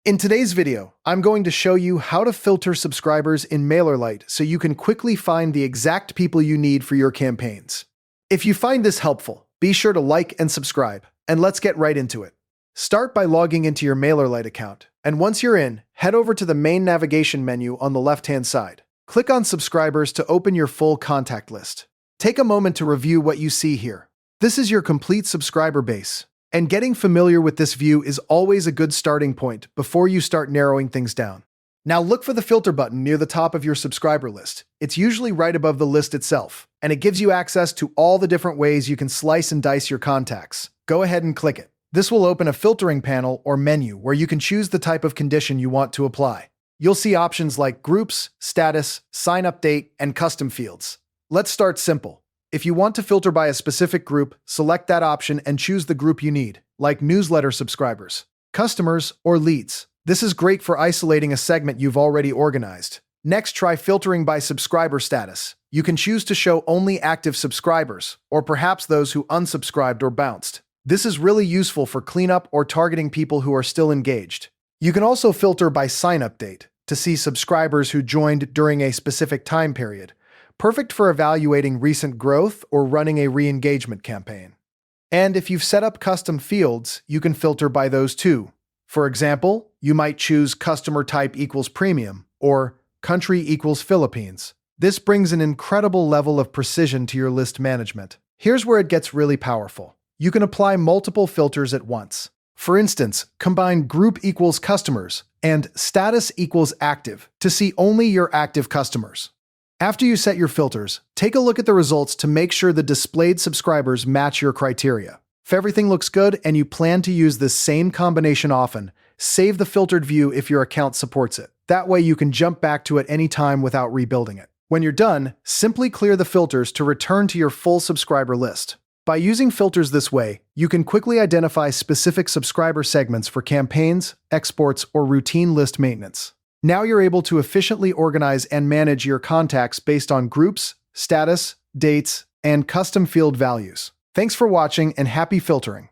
In today's video, I'm going to show you how to filter subscribers in MailerLite so you can quickly find the exact people you need for your campaigns. If you find this helpful, be sure to like and subscribe, and let's get right into it. Start by logging into your MailerLite account, and once you're in, head over to the main navigation menu on the left-hand side. Click on Subscribers to open your full contact list. Take a moment to review what you see here. This is your complete subscriber base. And getting familiar with this view is always a good starting point before you start narrowing things down. Now look for the filter button near the top of your subscriber list. It's usually right above the list itself, and it gives you access to all the different ways you can slice and dice your contacts. Go ahead and click it. This will open a filtering panel or menu where you can choose the type of condition you want to apply. You'll see options like groups, status, sign-up date, and custom fields. Let's start simple. If you want to filter by a specific group, select that option and choose the group you need, like newsletter subscribers, customers, or leads. This is great for isolating a segment you've already organized. Next, try filtering by subscriber status. You can choose to show only active subscribers, or perhaps those who unsubscribed or bounced. This is really useful for cleanup or targeting people who are still engaged. You can also filter by sign-up date to see subscribers who joined during a specific time period. Perfect for evaluating recent growth or running a re-engagement campaign. And if you've set up custom fields, you can filter by those too. For example, you might choose customer type equals premium or country equals Philippines. This brings an incredible level of precision to your list management. Here's where it gets really powerful. You can apply multiple filters at once. For instance, combine group equals customers and status equals active to see only your active customers. After you set your filters, take a look at the results to make sure the displayed subscribers match your criteria. If everything looks good and you plan to use this same combination often, save the filtered view if your account supports it. That way you can jump back to it any time without rebuilding it. When you're done, simply clear the filters to return to your full subscriber list. By using filters this way, you can quickly identify specific subscriber segments for campaigns, exports, or routine list maintenance. Now you're able to efficiently organize and manage your contacts based on groups, status, dates, and custom field values. Thanks for watching and happy filtering.